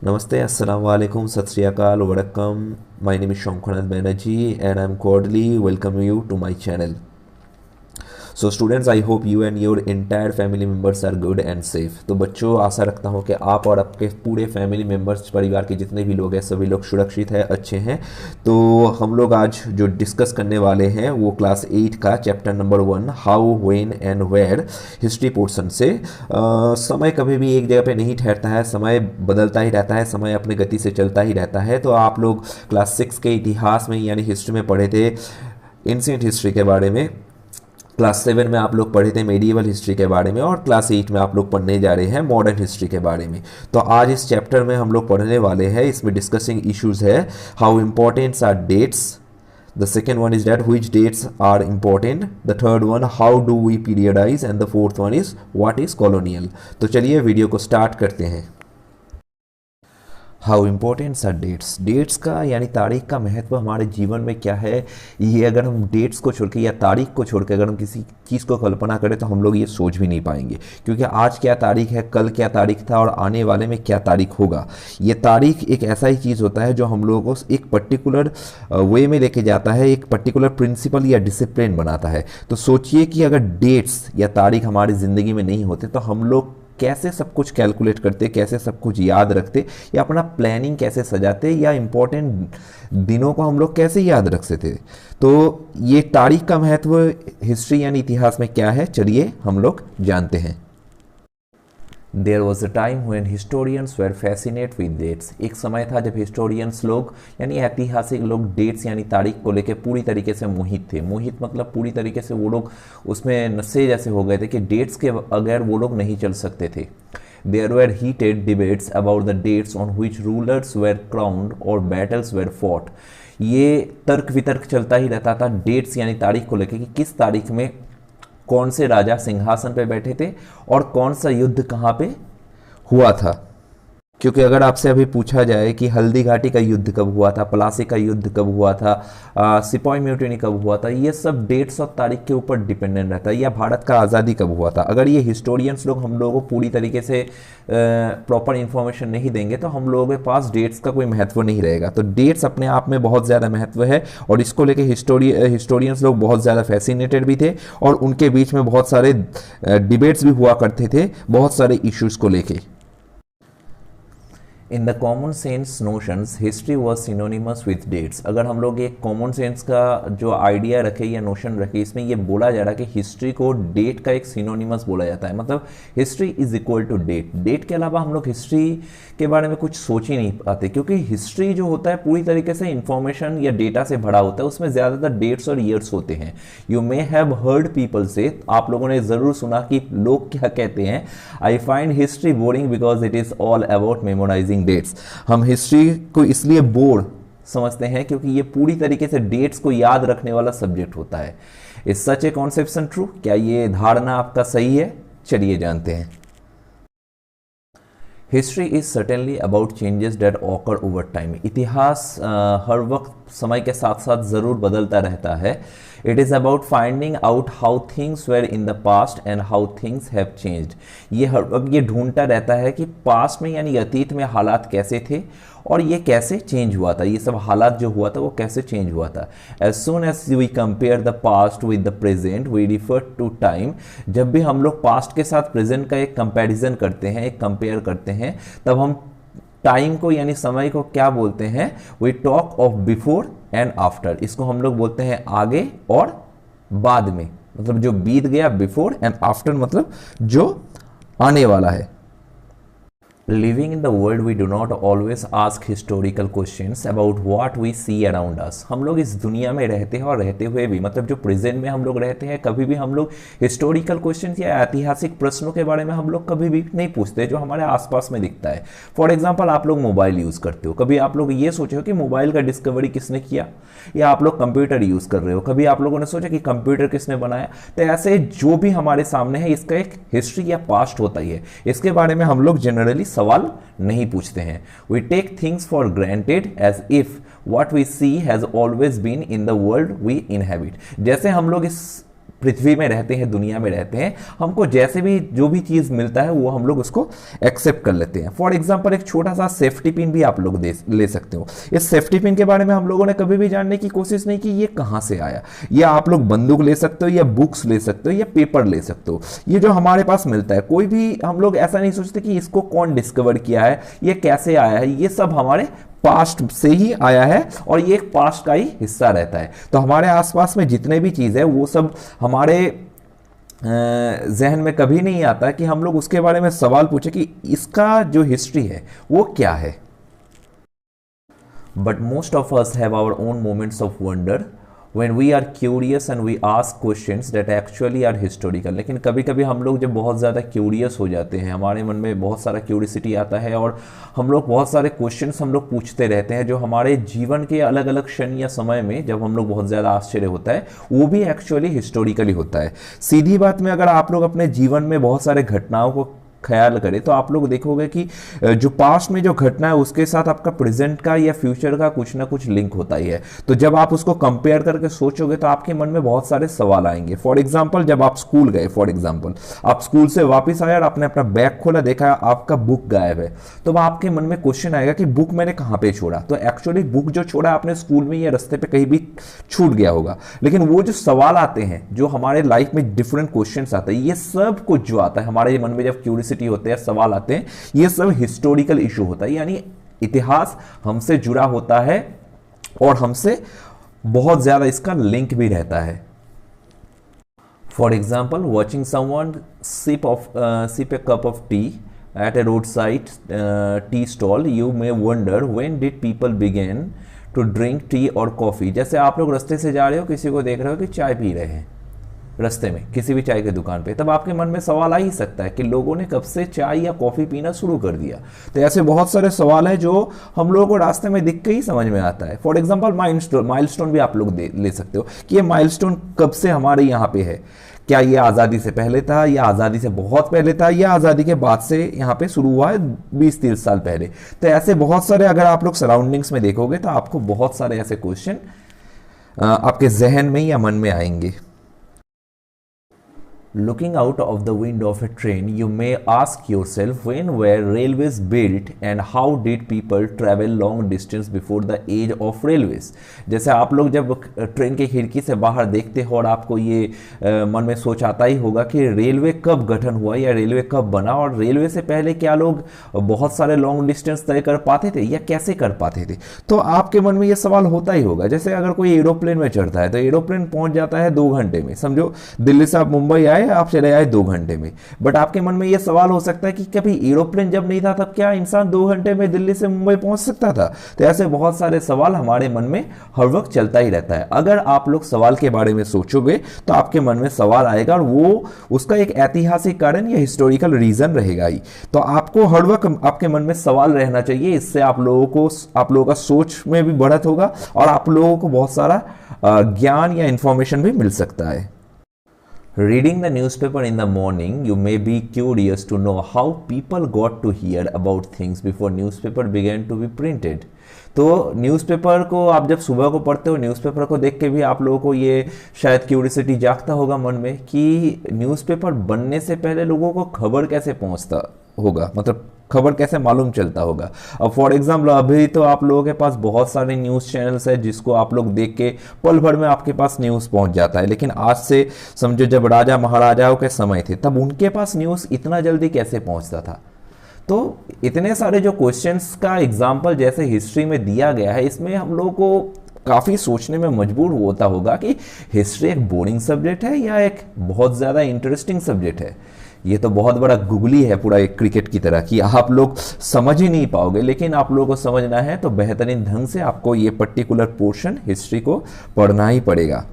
Namaste, Assalamu alaikum, Sat Sri Akal, Vanakkam. My name is Shamkhanat Banerjee and I'm cordially welcome you to my channel. So students, I hope you and your entire family members are good and safe. तो बच्चों, आशा रखता हूँ कि आप और आपके पूरे family members, परिवार के जितने भी लोग हैं, सभी लोग सुरक्षित हैं, अच्छे हैं। तो हम लोग आज जो डिस्कस करने वाले हैं वो क्लास 8 का chapter number 1 how when and where history portion से। समय कभी भी एक जगह पे नहीं ठहरता है, समय बदलता ही रहता है, समय अपने गति से चलता ही रहता है। तो आप लोग क्लास 6 के इतिहास में यानी हिस्ट्री में पढ़े थे एंशिएंट हिस्ट्री के बारे में, क्लास 7 में आप लोग पढ़े थे मेडिएवल हिस्ट्री के बारे में, और क्लास 8 में आप लोग पढ़ने जा रहे हैं मॉडर्न हिस्ट्री के बारे में। तो आज इस चैप्टर में हम लोग पढ़ने वाले हैं, इसमें डिस्कसिंग इश्यूज है how importants are dates, the second one is that which dates are important, the third one how do we periodise, and the fourth one is what is colonial. तो चलिए वीडियो को start करते हैं। How importants are dates, dates का यानी तारीख का महत्व हमारे जीवन में क्या है, ये अगर हम डेट्स को छोड़ के या तारीख को छोड़ के अगर हम किसी चीज़ को कल्पना करें तो हम लोग ये सोच भी नहीं पाएंगे, क्योंकि आज क्या तारीख है, कल क्या तारीख था और आने वाले में क्या तारीख होगा। ये तारीख एक ऐसा ही चीज़ होता है जो हम लोगों को एक पर्टिकुलर वे में लेके जाता है, एक पर्टिकुलर प्रिंसिपल या डिसिप्लिन बनाता है। तो सोचिए कि अगर डेट्स या तारीख हमारी ज़िंदगी में नहीं होते तो हम लोग कैसे सब कुछ कैलकुलेट करते, कैसे सब कुछ याद रखते, या अपना प्लानिंग कैसे सजाते, या इम्पोर्टेंट दिनों को हम लोग कैसे याद रख सकते। तो ये तारीख का महत्व हिस्ट्री यानी इतिहास में क्या है, चलिए हम लोग जानते हैं। There was a time when historians were fascinate with dates. एक समय था जब हिस्टोरियंस लोग यानी ऐतिहासिक लोग डेट्स यानी तारीख को लेकर पूरी तरीके से मोहित थे। मोहित मतलब पूरी तरीके से वो लोग उसमें नशे जैसे हो गए थे कि डेट्स के बगैर वो लोग नहीं चल सकते थे। There were heated debates about the dates on which rulers were crowned or battles were fought। ये तर्क वितर्क चलता ही रहता था डेट्स यानी तारीख को लेकर कि किस तारीख में कौन से राजा सिंहासन पे बैठे थे और कौन सा युद्ध कहाँ पे हुआ था। क्योंकि अगर आपसे अभी पूछा जाए कि हल्दी घाटी का युद्ध कब हुआ था, प्लासी का युद्ध कब हुआ था, सिपाही म्यूटिनी कब हुआ था, ये सब डेट्स और तारीख के ऊपर डिपेंडेंट रहता है। या भारत का आज़ादी कब हुआ था, अगर ये हिस्टोरियंस लोग हम लोगों को पूरी तरीके से प्रॉपर इन्फॉर्मेशन नहीं देंगे तो हम लोगों के पास डेट्स का कोई महत्व नहीं रहेगा। तो डेट्स अपने आप में बहुत ज़्यादा महत्व है और इसको लेके हिस्टोरियंस लोग बहुत ज़्यादा फैसिनेटेड भी थे और उनके बीच में बहुत सारे डिबेट्स भी हुआ करते थे बहुत सारे इश्यूज़ को लेके। In the common sense notions history was synonymous with dates. अगर हम लोग एक कॉमन सेंस का जो आइडिया रखे या नोशन रखे, इसमें ये बोला जा रहा है कि हिस्ट्री को डेट का एक सिनोनिमस बोला जाता है। मतलब history is equal to date. Date के अलावा हम लोग हिस्ट्री के बारे में कुछ सोच ही नहीं पाते, क्योंकि हिस्ट्री जो होता है पूरी तरीके से इंफॉर्मेशन या डेटा से भरा होता है, उसमें ज़्यादातर डेट्स और ईयर्स होते हैं। You may have heard people से, आप लोगों ने ज़रूर सुना कि लोग क्या कहते हैं, I find history boring because it is all about memorising dates. हम हिस्ट्री को इसलिए बोर समझते हैं क्योंकि ये पूरी तरीके से डेट्स को याद रखने वाला सब्जेक्ट होता है। Is such a conception true? क्या ये धारणा आपका सही है? चलिए जानते हैं। History is certainly about changes date occur over time. इतिहास हर वक्त समय के साथ साथ ज़रूर बदलता रहता है। It is about finding out how things were in the past and how things have changed. ये हर वक्त ये ढूंढता रहता है कि पास्ट में यानी अतीत में हालात कैसे थे और ये कैसे चेंज हुआ था, ये सब हालात जो हुआ था वो कैसे चेंज हुआ था। As soon as we compare the past with the present we refer to time. जब भी हम लोग पास्ट के साथ प्रेजेंट का एक कंपैरिजन करते हैं, एक कंपेयर करते हैं, तब हम टाइम को यानी समय को क्या बोलते हैं, we talk of before and after. इसको हम लोग बोलते हैं आगे और बाद में, मतलब जो बीत गया बिफोर, एंड आफ्टर मतलब जो आने वाला है। Living in the world we do not always ask historical questions about what we see around us। हम लोग इस दुनिया में रहते हैं और रहते हुए भी, मतलब जो प्रेजेंट में हम लोग रहते हैं, कभी भी हम लोग हिस्टोरिकल क्वेश्चंस या ऐतिहासिक प्रश्नों के बारे में हम लोग कभी भी नहीं पूछते जो हमारे आसपास में दिखता है। फॉर एग्जांपल, आप लोग मोबाइल यूज़ करते हो, कभी आप लोग ये सोचे हो कि मोबाइल का डिस्कवरी किसने किया, या आप लोग कंप्यूटर यूज़ कर रहे हो, कभी आप लोगों ने सोचा कि कंप्यूटर किसने बनाया। तो ऐसे जो भी हमारे सामने है इसका एक हिस्ट्री या पास्ट होता ही है, इसके बारे में हम लोग जनरली सवाल नहीं पूछते हैं। We take things for granted as if what we see has always been in the world we inhabit. जैसे हम लोग इस पृथ्वी में रहते हैं, दुनिया में रहते हैं, हमको जैसे भी जो भी चीज़ मिलता है वो हम लोग उसको एक्सेप्ट कर लेते हैं। फॉर एग्जांपल एक छोटा सा सेफ्टी पिन भी आप लोग ले सकते हो। इस सेफ्टी पिन के बारे में हम लोगों ने कभी भी जानने की कोशिश नहीं की ये कहाँ से आया। या आप लोग बंदूक ले सकते हो, या बुक्स ले सकते हो, या पेपर ले सकते हो। ये जो हमारे पास मिलता है, कोई भी हम लोग ऐसा नहीं सोचते कि इसको कौन डिस्कवर किया है, ये कैसे आया है। ये सब हमारे पास्ट से ही आया है और ये एक पास्ट का ही हिस्सा रहता है। तो हमारे आसपास में जितने भी चीज़ है वो सब हमारे जहन में कभी नहीं आता कि हम लोग उसके बारे में सवाल पूछे कि इसका जो हिस्ट्री है वो क्या है। But most of us have our own moments of wonder when we are curious and we ask questions that actually are historical। लेकिन कभी कभी हम लोग जब बहुत ज़्यादा क्यूरियस हो जाते हैं, हमारे मन में बहुत सारा क्यूरियसिटी आता है और हम लोग बहुत सारे क्वेश्चंस हम लोग पूछते रहते हैं जो हमारे जीवन के अलग अलग क्षण या समय में जब हम लोग बहुत ज़्यादा आश्चर्य होता है वो भी एक्चुअली हिस्टोरिकली होता है। सीधी बात में अगर आप लोग अपने जीवन में बहुत सारे घटनाओं को ख्याल करें तो आप लोग देखोगे कि जो पास्ट में जो घटना है उसके साथ आपका प्रेजेंट का या फ्यूचर का कुछ ना कुछ लिंक होता ही है। तो जब आप उसको कंपेयर करके सोचोगे तो आपके मन में बहुत सारे सवाल आएंगे। फॉर एग्जांपल जब आप स्कूल गए, फॉर एग्जांपल आप स्कूल से वापस आए और आपने अपना बैग खोला, देखा आपका बुक गायब है, तो आपके मन में क्वेश्चन आएगा कि बुक मैंने कहाँ पे छोड़ा। तो एक्चुअली बुक जो छोड़ा आपने स्कूल में या रास्ते पे कहीं भी छूट गया होगा। लेकिन वो जो सवाल आते हैं, जो हमारे लाइफ में डिफरेंट क्वेश्चन आते हैं, ये सब कुछ जो आता है हमारे मन में जब क्यूरियसिटी होते हैं, सवाल आते हैं, ये सब हिस्टोरिकल इशू होता है। यानी इतिहास हमसे जुड़ा होता है और हमसे बहुत ज्यादा इसका लिंक भी रहता है। For example watching someone sip a cup of tea at a roadside tea stall, you may wonder when did people begin to drink tea or coffee। जैसे आप लोग रास्ते से जा रहे हो, किसी को देख रहे हो कि चाय पी रहे हैं रास्ते में किसी भी चाय की दुकान पे, तब आपके मन में सवाल आ ही सकता है कि लोगों ने कब से चाय या कॉफ़ी पीना शुरू कर दिया। तो ऐसे बहुत सारे सवाल हैं जो हम लोगों को रास्ते में दिख के ही समझ में आता है। फॉर एग्जांपल माइलस्टोन भी आप लोग ले सकते हो कि ये माइलस्टोन कब से हमारे यहाँ पे है। क्या ये आज़ादी से पहले था, या आज़ादी से बहुत पहले था, या आज़ादी के बाद से यहाँ पे शुरू हुआ है 20-30 साल पहले। तो ऐसे बहुत सारे अगर आप लोग सराउंडिंग्स में देखोगे तो आपको बहुत सारे ऐसे क्वेश्चन आपके जहन में या मन में आएंगे। Looking out of the window of a train, you may ask yourself when were railways built and how did people travel long distance before the age of railways। जैसे आप लोग जब ट्रेन की खिड़की से बाहर देखते हो और आपको ये मन में सोच आता ही होगा कि रेलवे कब गठन हुआ या रेलवे कब बना, और रेलवे से पहले क्या लोग बहुत सारे लॉन्ग डिस्टेंस तय कर पाते थे या कैसे कर पाते थे। तो आपके मन में ये सवाल होता ही होगा। जैसे अगर कोई एरोप्लेन में चढ़ता है तो एरोप्लेन पहुंच जाता है 2 घंटे में, समझो दिल्ली से आप मुंबई आए, आप चले आए 2 घंटे में। बट आपके मन में यह सवाल हो सकता है कि कभी एरोप्लेन जब नहीं था तब क्या इंसान 2 घंटे में दिल्ली से मुंबई पहुंच सकता था। तो ऐसे बहुत सारे सवाल हमारे मन में हर वक्त चलता ही रहता है। अगर आप लोग सवाल के बारे में सोचोगे तो आपके मन में सवाल आएगा और वो उसका एक ऐतिहासिक कारण या हिस्टोरिकल रीजन रहेगा ही। तो आपको हर वक्त आपके मन में सवाल रहना चाहिए। इससे आप लोगों का सोच में भी बढ़त होगा और आप लोगों को बहुत सारा ज्ञान या इंफॉर्मेशन भी मिल सकता है। Reading the newspaper in the morning, you may be curious to know how people got to hear about things before newspaper began to be printed। तो न्यूज़पेपर को आप जब सुबह को पढ़ते हो, न्यूज़पेपर को देख के भी आप लोगों को ये शायद क्यूरियोसिटी जागता होगा मन में कि न्यूज़पेपर बनने से पहले लोगों को खबर कैसे पहुंचता होगा, मतलब खबर कैसे मालूम चलता होगा। अब फॉर एग्जाम्पल अभी तो आप लोगों के पास बहुत सारे न्यूज़ चैनल्स है जिसको आप लोग देख के पल भर में आपके पास न्यूज़ पहुंच जाता है। लेकिन आज से समझो जब राजा महाराजाओं के समय थे तब उनके पास न्यूज़ इतना जल्दी कैसे पहुंचता था। तो इतने सारे जो क्वेश्चंस का एग्जाम्पल जैसे हिस्ट्री में दिया गया है, इसमें हम लोगों को काफ़ी सोचने में मजबूर होता होगा कि हिस्ट्री एक बोरिंग सब्जेक्ट है या एक बहुत ज़्यादा इंटरेस्टिंग सब्जेक्ट है। ये तो बहुत बड़ा गुगली है पूरा एक क्रिकेट की तरह कि आप लोग समझ ही नहीं पाओगे। लेकिन आप लोगों को समझना है तो बेहतरीन ढंग से आपको ये पर्टिकुलर पोर्शन हिस्ट्री को पढ़ना ही पड़ेगा।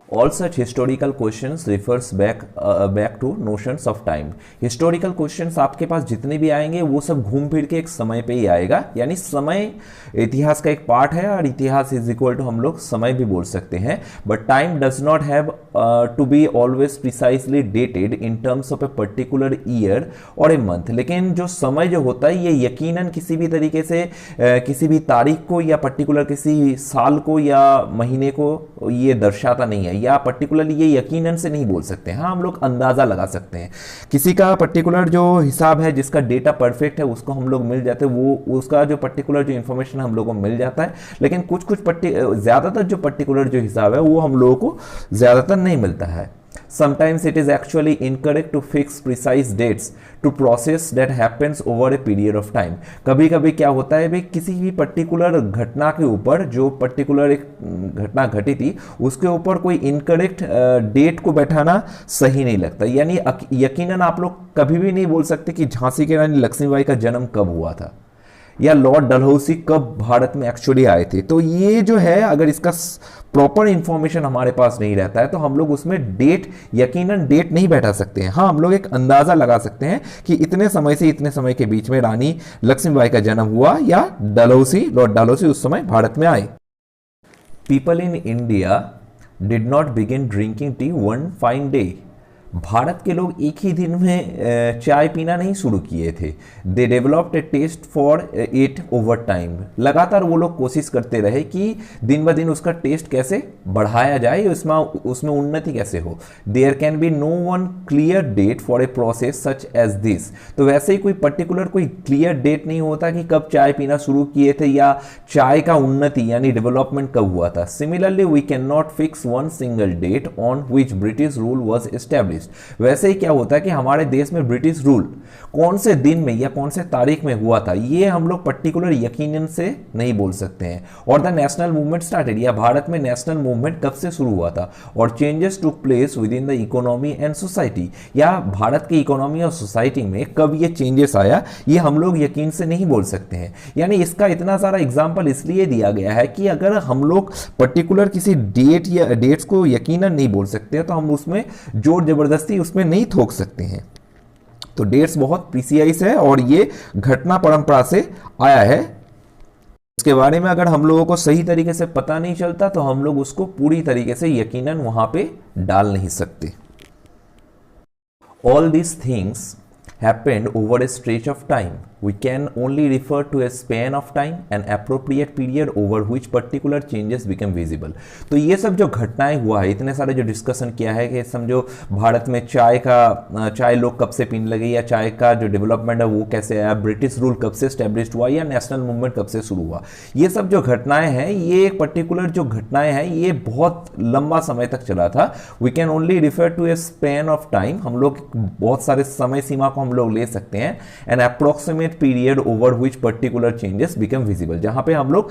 All such historical questions refers back to notions of time। Historical questions आपके पास जितने भी आएंगे वो सब घूम फिर के एक समय पे ही आएगा। यानी समय इतिहास का एक पार्ट है और इतिहास इज इक्वल टू हम लोग समय भी बोल सकते हैं। But time does not have to be always precisely dated in terms of a particular year और ए मंथ। लेकिन जो समय जो होता है ये यकीनन किसी भी तरीके से किसी भी तारीख को या पर्टिकुलर किसी साल को या महीने को ये दर्शाता नहीं है। या पर्टिकुलरली ये यकीनन से नहीं बोल सकते हैं। हाँ, हम लोग अंदाज़ा लगा सकते हैं। किसी का पर्टिकुलर जो हिसाब है, जिसका डेटा परफेक्ट है, उसको हम लोग मिल जाते हैं, वो उसका जो पर्टिकुलर जो इन्फॉर्मेशन हम लोगों को मिल जाता है। लेकिन कुछ ज़्यादातर जो पर्टिकुलर जो हिसाब है वो हम लोगों को ज़्यादातर नहीं मिलता है। Sometimes it is actually incorrect to fix precise dates to process that happens over a period of time। कभी कभी क्या होता है भाई, किसी भी पर्टिकुलर घटना के ऊपर, जो पर्टिकुलर एक घटना घटी थी, उसके ऊपर कोई इनकरेक्ट डेट को बैठाना सही नहीं लगता। यानी यकीनन आप लोग कभी भी नहीं बोल सकते कि झांसी की रानी लक्ष्मीबाई का जन्म कब हुआ था, या लॉर्ड डलहौसी कब भारत में एक्चुअली आए थे। तो ये जो है, अगर इसका प्रॉपर इंफॉर्मेशन हमारे पास नहीं रहता है तो हम लोग उसमें डेट, यकीनन डेट नहीं बैठा सकते हैं। हाँ, हम लोग एक अंदाजा लगा सकते हैं कि इतने समय से इतने समय के बीच में रानी लक्ष्मीबाई का जन्म हुआ, या डलहौसी, लॉर्ड डलहौसी उस समय भारत में आए। People in India did not begin drinking tea one fine day. Bharat के लोग एक ही दिन में चाय पीना नहीं शुरू किए थे। They developed a taste for it over time. लगातार वो लोग कोशिश करते रहे कि दिन ब दिन उसका टेस्ट कैसे बढ़ाया जाए, उसमें उन्नति कैसे हो। There can be no one clear date for a process such as this. तो वैसे ही कोई पर्टिकुलर कोई क्लियर डेट नहीं होता कि कब चाय पीना शुरू किए थे, या चाय का उन्नति यानी डेवलपमेंट कब हुआ था। Similarly we can not fix one single date on which British rule was establish. वैसे ही क्या होता है कि हमारे देश में ब्रिटिश रूल कौन से दिन में या कौन से तारीख में हुआ था, ये हम लोग पर्टिकुलर यकीनन से नहीं बोल सकते हैं। और द नेशनल मूवमेंट स्टार्टेड, या भारत में नेशनल मूवमेंट कब से शुरू हुआ था। और changes took place with in the economy and society, या भारत की इकोनॉमी और सोसाइटी में कब ये चेंजेस आया, ये हम लोग यकीन से नहीं बोल सकते हैं। यानी इसका इतना सारा एग्जाम्पल इसलिए दिया गया है कि अगर हम लोग पर्टिकुलर किसी डेट या डेट्स को यकीनन नहीं बोल सकते हैं तो हम उसमें जोर जबरदस्ती उसमें नहीं थोक सकते हैं। तो डेट्स बहुत प्रीसियस है और ये घटना परंपरा से आया है। इसके बारे में अगर हम लोगों को सही तरीके से पता नहीं चलता तो हम लोग उसको पूरी तरीके से यकीनन वहां पे डाल नहीं सकते। All these things happened over a stretch of time. We can only refer to a span of time, an appropriate period over which particular changes became visible। तो ये सब जो घटनाएं हुआ है, इतने सारे जो डिस्कशन किया है कि समझो भारत में चाय लोग कब से पीने लगे, या चाय का जो डेवलपमेंट है वो कैसे आया, ब्रिटिश रूल कब से स्टैब्लिश्ड हुआ, या नेशनल मूवमेंट कब से शुरू हुआ। ये सब जो घटनाएं हैं, ये एक पर्टिकुलर जो घटनाएं हैं, ये बहुत लंबा समय तक चला था। We can only refer to a span of time. हम लोग बहुत सारे समय सीमा को हम लोग ले सकते हैं। N approximate period over which particular changes become visible, जहां पे हम लोग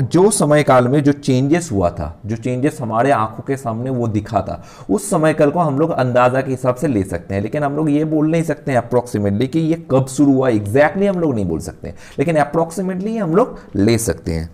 जो समय काल में जो चेंजेस हुआ था, जो चेंजेस हमारे आंखों के सामने वो दिखा था, उस समय काल को हम लोग अंदाजा के हिसाब से ले सकते हैं। लेकिन हम लोग ये बोल नहीं सकते हैं अप्रोक्सीमेटली कि ये कब शुरू हुआ, एग्जैक्टली हम लोग नहीं बोल सकते, लेकिन अप्रोक्सीमेटली हम लोग ले सकते हैं।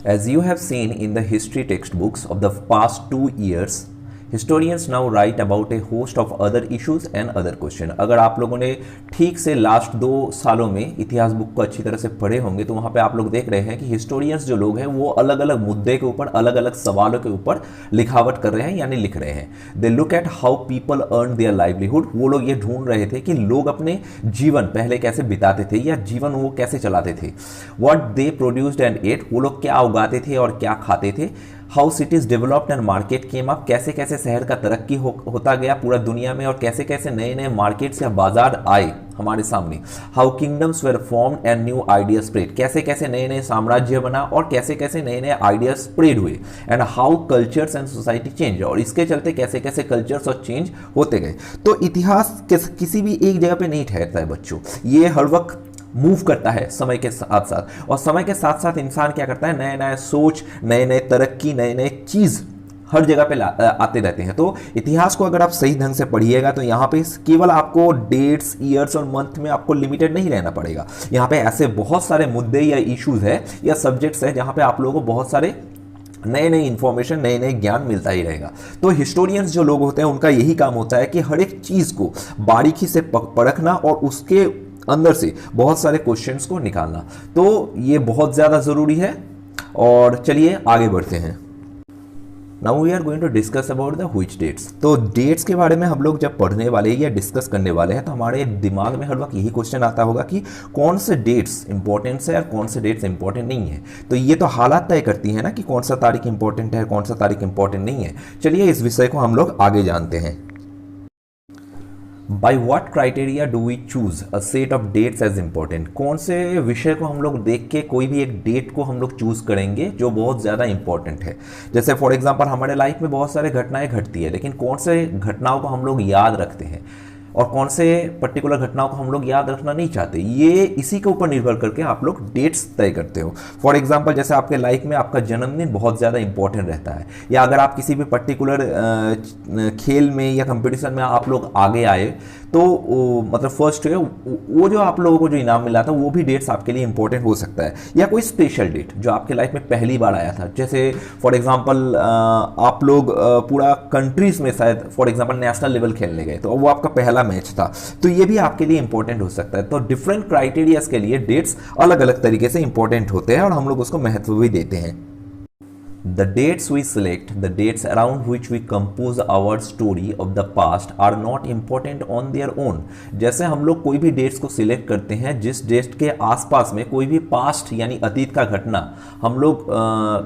As you have seen in the history textbooks of the past 2 years, historians now write about a host of other issues and other questions। अगर आप लोगों ने ठीक से लास्ट 2 सालों में इतिहास बुक को अच्छी तरह से पढ़े होंगे तो वहाँ पे आप लोग देख रहे हैं कि हिस्टोरियंस जो लोग हैं वो अलग अलग मुद्दे के ऊपर, अलग अलग सवालों के ऊपर लिखावट कर रहे हैं, यानी लिख रहे हैं। They look at how people earn their livelihood. वो लोग ये ढूंढ रहे थे कि लोग अपने जीवन पहले कैसे बिताते थे, या जीवन वो कैसे चलाते थे। What they produced and ate, वो लोग क्या उगाते थे और क्या खाते थे। How cities developed and market came up, कैसे कैसे शहर का तरक्की होता गया पूरा दुनिया में, और कैसे कैसे नए नए मार्केट्स या बाजार आए हमारे सामने। How kingdoms were formed and new idea spread, कैसे कैसे नए नए साम्राज्य बना और कैसे कैसे नए नए आइडिया स्प्रेड हुए। And how cultures and society change, और इसके चलते कैसे कैसे कल्चर्स और चेंज होते गए। तो इतिहास किसी भी एक जगह पे नहीं ठहरता है बच्चों, ये हर वक्त मूव करता है समय के साथ साथ, और समय के साथ साथ इंसान क्या करता है, नए नए सोच, नए नए तरक्की, नए नए चीज हर जगह पे आते रहते हैं। तो इतिहास को अगर आप सही ढंग से पढ़िएगा तो यहाँ पे केवल आपको डेट्स, ईयर्स और मंथ में आपको लिमिटेड नहीं रहना पड़ेगा। यहाँ पे ऐसे बहुत सारे मुद्दे या इश्यूज है या सब्जेक्ट्स है जहाँ पे आप लोगों को बहुत सारे नए नए इंफॉर्मेशन, नए नए ज्ञान मिलता ही रहेगा। तो हिस्टोरियंस जो लोग होते हैं उनका यही काम होता है कि हर एक चीज को बारीकी से परखना और उसके अंदर से बहुत सारे क्वेश्चंस को निकालना। तो ये बहुत ज़्यादा ज़रूरी है। और चलिए आगे बढ़ते हैं। Now we are going to discuss about the which dates. तो डेट्स के बारे में हम लोग जब पढ़ने वाले हैं या डिस्कस करने वाले हैं तो हमारे दिमाग में हर वक्त यही क्वेश्चन आता होगा कि कौन से डेट्स इंपॉर्टेंट है और कौन से डेट्स इंपॉर्टेंट नहीं है। तो ये तो हालात तय करती है ना कि कौन सा तारीख इंपॉर्टेंट है, कौन सा तारीख इंपॉर्टेंट नहीं है। चलिए इस विषय को हम लोग आगे जानते हैं। By what criteria do we choose a set of dates as important? कौन से विषय को हम लोग देख के कोई भी एक डेट को हम लोग चूज करेंगे जो बहुत ज़्यादा इंपॉर्टेंट है। जैसे फॉर एग्जांपल हमारे लाइफ में बहुत सारे घटनाएं घटती है, लेकिन कौन से घटनाओं को हम लोग याद रखते हैं और कौन से पर्टिकुलर घटनाओं को हम लोग याद रखना नहीं चाहते, ये इसी के ऊपर निर्भर करके आप लोग डेट्स तय करते हो। फॉर एग्जांपल जैसे आपके लाइफ में आपका जन्मदिन बहुत ज़्यादा इंपॉर्टेंट रहता है, या अगर आप किसी भी पर्टिकुलर खेल में या कंपटीशन में आप लोग आगे आए तो मतलब फर्स्ट है वो जो आप लोगों को जो इनाम मिला था वो भी डेट्स आपके लिए इंपॉर्टेंट हो सकता है, या कोई स्पेशल डेट जो आपके लाइफ में पहली बार आया था। जैसे फॉर एग्जांपल आप लोग पूरा कंट्रीज में शायद फॉर एग्जांपल नेशनल लेवल खेलने गए तो वो आपका पहला मैच था, तो ये भी आपके लिए इंपॉर्टेंट हो सकता है। तो डिफरेंट क्राइटेरियाज के लिए डेट्स अलग अलग तरीके से इंपॉर्टेंट होते हैं और हम लोग उसको महत्व भी देते हैं। The dates we select, the dates around which we compose our story of the past are not important on their own। जैसे हम लोग कोई भी डेट्स को सिलेक्ट करते हैं जिस डेट के आसपास में कोई भी पास्ट यानी अतीत का घटना हम लोग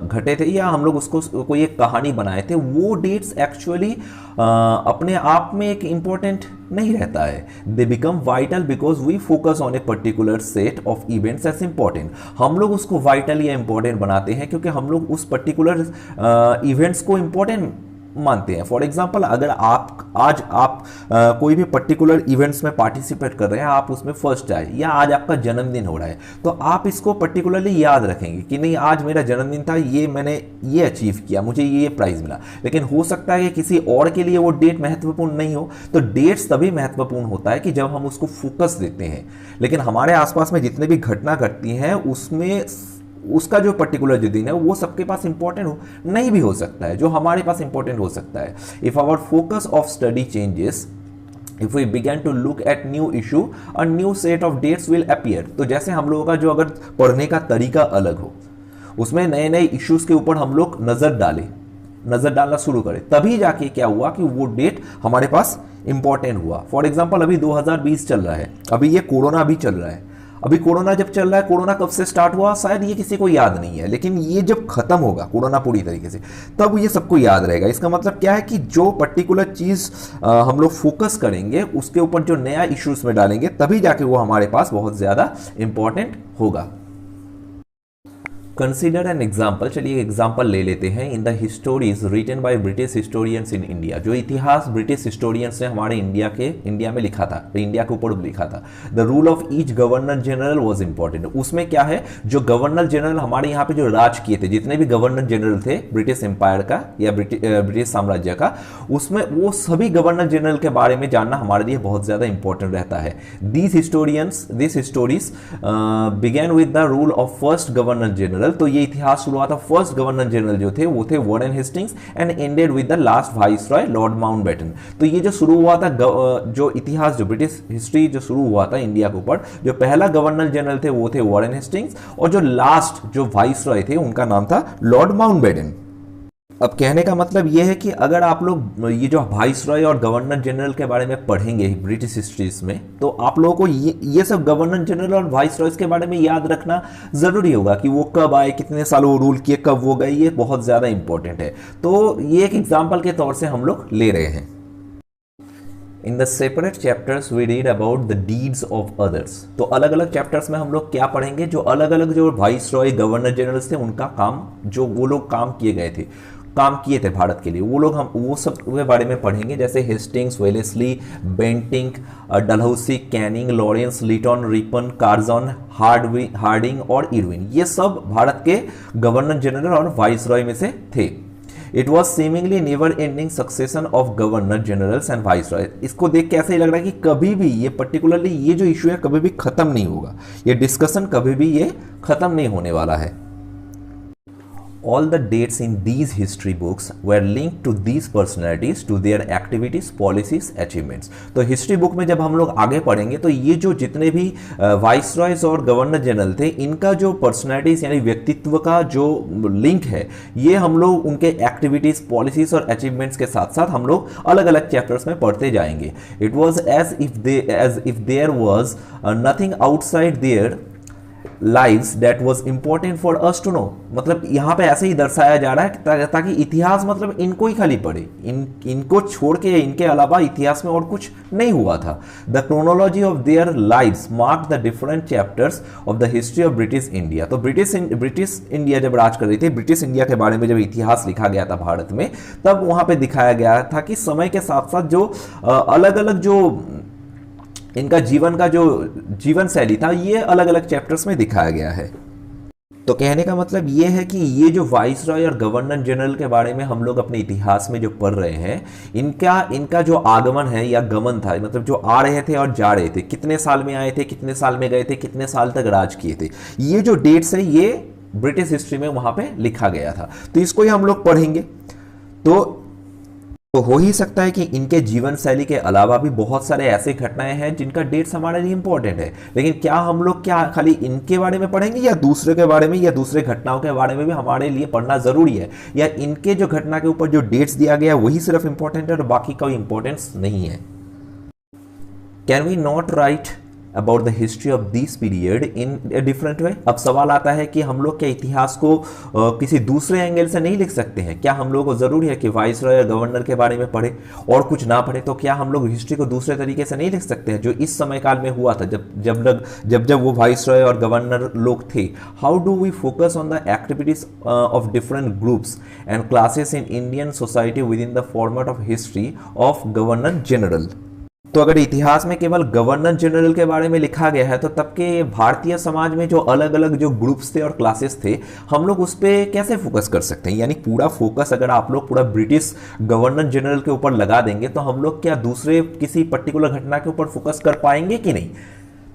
घटे थे या हम लोग उसको कोई एक कहानी बनाए थे, वो डेट्स एक्चुअली अपने आप में एक इम्पोर्टेंट नहीं रहता है। They become vital because we focus on a particular set of events as important. हम लोग उसको वाइटल या इंपॉर्टेंट बनाते हैं क्योंकि हम लोग उस पर्टिकुलर इवेंट्स को इंपॉर्टेंट मानते हैं। फॉर एग्जाम्पल अगर आज आप कोई भी पर्टिकुलर इवेंट्स में पार्टिसिपेट कर रहे हैं, आप उसमें फर्स्ट आए, या आज आपका जन्मदिन हो रहा है, तो आप इसको पर्टिकुलरली याद रखेंगे कि नहीं आज मेरा जन्मदिन था, ये मैंने ये अचीव किया, मुझे ये प्राइज मिला। लेकिन हो सकता है कि किसी और के लिए वो डेट महत्वपूर्ण नहीं हो। तो डेट्स तभी महत्वपूर्ण होता है कि जब हम उसको फोकस देते हैं। लेकिन हमारे आसपास में जितने भी घटना घटती हैं उसमें उसका जो पर्टिकुलर जो दिन है वो सबके पास इंपॉर्टेंट हो नहीं भी हो सकता है, जो हमारे पास इंपॉर्टेंट हो सकता है। If our focus of study changes, if we begin to look at new issue, a new set of dates will appear. तो जैसे हम लोगों का जो अगर पढ़ने का तरीका अलग हो, उसमें नए नए इश्यूज के ऊपर हम लोग नजर डालना शुरू करें, तभी जाके क्या हुआ कि वो डेट हमारे पास इंपॉर्टेंट हुआ। फॉर एग्जाम्पल अभी 2020 चल रहा है, अभी ये कोरोना भी चल रहा है। अभी कोरोना जब चल रहा है, कोरोना कब से स्टार्ट हुआ शायद ये किसी को याद नहीं है, लेकिन ये जब खत्म होगा कोरोना पूरी तरीके से, तब ये सबको याद रहेगा। इसका मतलब क्या है कि जो पर्टिकुलर चीज़ हम लोग फोकस करेंगे उसके ऊपर जो नया इश्यूज में डालेंगे, तभी जाके वो हमारे पास बहुत ज़्यादा इंपॉर्टेंट होगा। कंसिडर एन एग्जाम्पल, चलिए एग्जाम्पल ले लेते हैं। In the histories written by British historians in India, जो इतिहास ब्रिटिश हिस्टोरियंस ने हमारे इंडिया में लिखा था, तो इंडिया के ऊपर लिखा था। The rule of each governor general was important. उसमें क्या है, जो गवर्नर जनरल हमारे यहाँ पे जो राज किए थे, जितने भी गवर्नर जनरल थे ब्रिटिश एम्पायर का या ब्रिटिश साम्राज्य का, उसमें वो सभी गवर्नर जनरल के बारे में जानना हमारे लिए बहुत ज़्यादा इंपॉर्टेंट रहता है। This histories begin with the rule of first governor general. तो ये इतिहास शुरू हुआ था, फर्स्ट गवर्नर जनरल जो थे वो थे Warren Hastings, and ended with the last viceroy Lord Mountbatten. तो ये जो शुरू हुआ था जो इतिहास, जो ब्रिटिश हिस्ट्री जो शुरू हुआ था इंडिया के ऊपर, जो पहला गवर्नर जनरल थे वो थे वॉरेन हेस्टिंग्स, और जो लास्ट जो वाइसरॉय थे उनका नाम था लॉर्ड माउंटबेटन। अब कहने का मतलब यह है कि अगर आप लोग ये जो वाइसरॉय और गवर्नर जनरल के बारे में पढ़ेंगे ब्रिटिश हिस्ट्रीज में, तो आप लोगों को ये सब गवर्नर जनरल और वाइसरॉयज के बारे में याद रखना जरूरी होगा कि वो कब आए, कितने सालों रूल किए, कब वो गए, ये बहुत ज़्यादा इंपॉर्टेंट है। तो ये एक एग्जाम्पल के तौर से हम लोग ले रहे हैं। In the separate chapters we read about the deeds of others. तो अलग अलग चैप्टर्स में हम लोग क्या पढ़ेंगे, जो अलग अलग जो वाइसरॉय गवर्नर जनरल्स थे उनका काम, जो वो लोग काम किए थे भारत के लिए, हम वो सब के बारे में पढ़ेंगे। जैसे Hastings, Wellesley, Bentinck, Dalhousie, Canning, Lawrence, Lytton, Ripon, Curzon, Hardinge और इरविन, ये सब भारत के गवर्नर जनरल और वाइसरॉय में से थे। It was seemingly never ending succession of governor generals and viceroy. इसको देख के ऐसा ही लग रहा है कि कभी भी ये पर्टिकुलरली ये जो इशू है कभी भी खत्म नहीं होगा, ये डिस्कशन कभी भी ये खत्म नहीं होने वाला है। All the dates in these history books were linked to these personalities, to their activities, policies, achievements. तो हिस्ट्री बुक में जब हम लोग आगे पढ़ेंगे तो ये जो जितने भी वाइसरॉयज और गवर्नर जनरल थे, इनका जो पर्सनैलिटीज यानी व्यक्तित्व का जो लिंक है, ये हम लोग उनके एक्टिविटीज, पॉलिसीज और अचीवमेंट्स के साथ साथ हम लोग अलग अलग चैप्टर्स में पढ़ते जाएंगे. It was as if there was nothing outside their lives that was important for us to know. मतलब यहाँ पे ऐसे ही दर्शाया जा रहा है ताकि इतिहास मतलब इनको ही खाली पढ़े, इनको छोड़ के इनके अलावा इतिहास में और कुछ नहीं हुआ था. The chronology of their lives mark the different chapters of the history of British India. तो ब्रिटिश इंडिया जब राज कर रही थी, ब्रिटिश इंडिया के बारे में जब इतिहास लिखा गया था भारत में, तब वहाँ पे दिखाया गया था कि समय के साथ साथ जो अलग अलग जो इनका जीवन का जो जीवन शैली था, ये अलग अलग चैप्टर्स में दिखाया गया है. तो कहने का मतलब ये है कि ये जो वाइसरॉय और गवर्नर जनरल के बारे में हम लोग अपने इतिहास में जो पढ़ रहे हैं, इनका जो आगमन है या गमन था, मतलब जो आ रहे थे और जा रहे थे, कितने साल में आए थे, कितने साल में गए थे, कितने साल तक राज किए थे, ये जो डेट्स है ये ब्रिटिश हिस्ट्री में वहां पे लिखा गया था. तो इसको ही हम लोग पढ़ेंगे. तो हो ही सकता है कि इनके जीवन शैली के अलावा भी बहुत सारे ऐसे घटनाएं हैं जिनका डेट्स हमारे लिए इंपॉर्टेंट है. लेकिन क्या हम लोग क्या खाली इनके बारे में पढ़ेंगे या दूसरे के बारे में या दूसरे घटनाओं के बारे में भी हमारे लिए पढ़ना जरूरी है, या इनके जो घटना के ऊपर जो डेट्स दिया गया वही सिर्फ इंपॉर्टेंट है और बाकी कोई इंपॉर्टेंस नहीं है. Can we not write about the history of this period in a different way. अब सवाल आता है कि हम लोग क्या इतिहास को किसी दूसरे एंगल से नहीं लिख सकते हैं? क्या हम लोग को जरूरी है कि वाइसरॉय और गवर्नर के बारे में पढ़े और कुछ ना पढ़े? तो क्या हम लोग हिस्ट्री को दूसरे तरीके से नहीं लिख सकते हैं जो इस समय काल में हुआ था, जब वो वाइसरॉय और गवर्नर लोग थे? How do we focus on the activities of different groups and classes in Indian society within the format of history of governor general. तो अगर इतिहास में केवल गवर्नर जनरल के बारे में लिखा गया है, तो तब के भारतीय समाज में जो अलग अलग जो ग्रुप्स थे और क्लासेस थे, हम लोग उस पर कैसे फोकस कर सकते हैं? यानी पूरा फोकस अगर आप लोग पूरा ब्रिटिश गवर्नर जनरल के ऊपर लगा देंगे तो हम लोग क्या दूसरे किसी पर्टिकुलर घटना के ऊपर फोकस कर पाएंगे कि नहीं?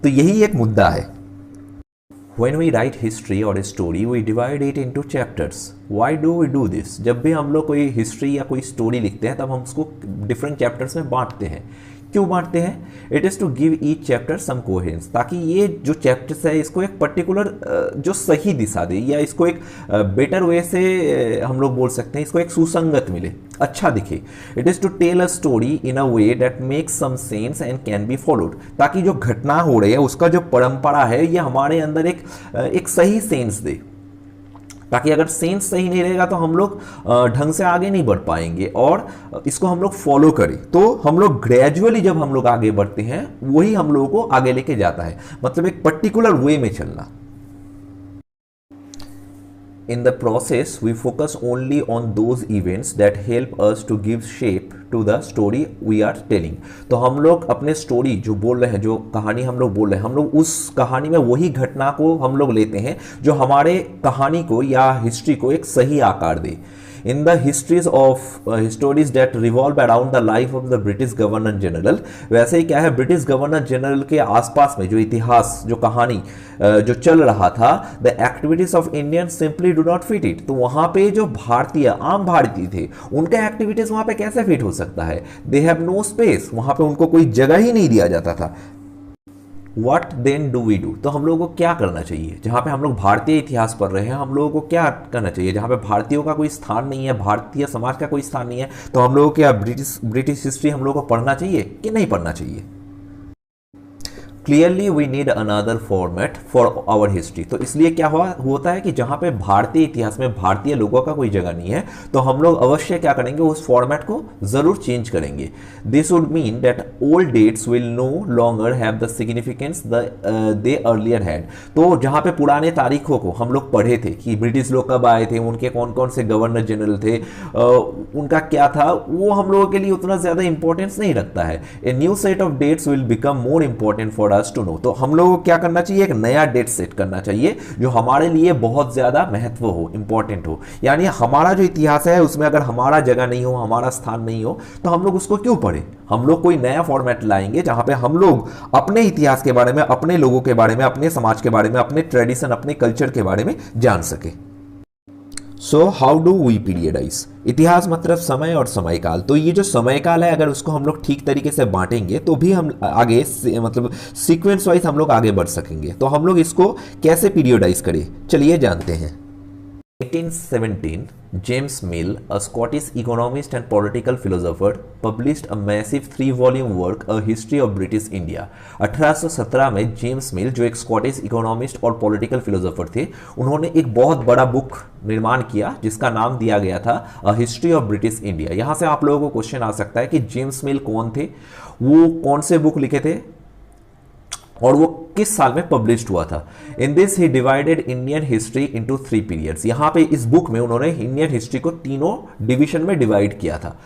तो यही एक मुद्दा है. When we write history or a story, we divide it into chapters. Why do we do this? जब भी हम लोग कोई हिस्ट्री या कोई स्टोरी लिखते हैं तब हम उसको डिफरेंट चैप्टर्स में बांटते हैं. क्यों बांटते हैं? It is to give each chapter some coherence, ताकि ये जो चैप्टर्स है इसको एक पर्टिकुलर जो सही दिशा दे, या इसको एक बेटर वे से हम लोग बोल सकते हैं, इसको एक सुसंगत मिले, अच्छा दिखे. It is to tell a story in a way that makes some sense and can be followed, ताकि जो घटना हो रही है उसका जो परंपरा है ये हमारे अंदर एक सही सेंस दे, ताकि अगर सेंस सही नहीं रहेगा तो हम लोग ढंग से आगे नहीं बढ़ पाएंगे, और इसको हम लोग फॉलो करें तो हम लोग ग्रेजुअली जब हम लोग आगे बढ़ते हैं वही हम लोगों को आगे लेके जाता है. मतलब एक पर्टिकुलर वे में चलना. In the process, we focus only on those events that help us to give shape to the story we are telling. तो हम लोग अपने स्टोरी जो बोल रहे हैं, जो कहानी हम लोग बोल रहे हैं, हम लोग उस कहानी में वही घटना को हम लोग लेते हैं जो हमारे कहानी को या हिस्ट्री को एक सही आकार दे. In the stories that revolve around the life of the British Governor General, वैसे ही क्या है, ब्रिटिश गवर्नर जनरल के आसपास में जो इतिहास, जो कहानी जो चल रहा था, the activities of Indians simply do not fit it. तो वहाँ पे जो आम भारतीय थे, उनका एक्टिविटीज वहाँ पे कैसे फिट हो सकता है? They have no space. वहाँ पे उनको कोई जगह ही नहीं दिया जाता था. What then do we do? तो हम लोगों को क्या करना चाहिए? जहाँ पे हम लोग भारतीय इतिहास पढ़ रहे हैं, हम लोगों को क्या करना चाहिए? जहाँ पे भारतीयों का कोई स्थान नहीं है, भारतीय समाज का कोई स्थान नहीं है, तो हम लोगों को क्या ब्रिटिश हिस्ट्री हम लोगों को पढ़ना चाहिए कि नहीं पढ़ना चाहिए? Clearly we need another format for our history. तो इसलिए क्या होता है कि जहाँ पे भारतीय इतिहास में भारतीय लोगों का कोई जगह नहीं है, तो हम लोग अवश्य क्या करेंगे, उस फॉर्मेट को जरूर चेंज करेंगे. This would mean that old dates will no longer have the significance they earlier had. तो जहाँ पे पुराने तारीखों को हम लोग पढ़े थे कि ब्रिटिश लोग कब आए थे, उनके कौन कौन से गवर्नर जनरल थे, उनका क्या था, वो हम लोगों के लिए उतना ज़्यादा इंपॉर्टेंस नहीं रखता है. A new set of dates will become more important for to know. तो हम लोगों को क्या करना चाहिए, एक नया डेट सेट करना चाहिए जो हमारे लिए बहुत ज्यादा महत्व हो, इंपॉर्टेंट हो. यानी हमारा जो इतिहास है उसमें अगर हमारा जगह नहीं हो, हमारा स्थान नहीं हो, तो हम लोग उसको क्यों पढ़े? हम लोग कोई नया फॉर्मेट लाएंगे जहां पे हम लोग अपने इतिहास के बारे में, अपने लोगों के बारे में, अपने समाज के बारे में, अपने ट्रेडिशन, अपने कल्चर के बारे में जान सके. So how do we periodize? इतिहास मतलब समय और समय काल। तो ये जो समय काल है, अगर उसको हम लोग ठीक तरीके से बांटेंगे तो भी हम आगे मतलब सीक्वेंस वाइज हम लोग आगे बढ़ सकेंगे। तो हम लोग इसको कैसे पीरियडाइज करें, चलिए जानते हैं। 1817, James Mill, a Scottish economist and political philosopher, published a massive 3-volume work, A History of British India. 1817 में जेम्स मिल, जो एक स्कॉटिश इकोनॉमिस्ट और पॉलिटिकल फिलोसोफर थे, उन्होंने एक बहुत बड़ा बुक निर्माण किया जिसका नाम दिया गया था a history of British India. यहां से आप लोगों को क्वेश्चन आ सकता है कि जेम्स मिल कौन थे, वो कौन से बुक लिखे थे और वो किस साल में पब्लिश्ड हुआ था। In this he divided Indian history into 3 periods. यहां पे इस बुक में उन्होंने इंडियन हिस्ट्री को तीनों डिवीजन में डिवाइड किया था।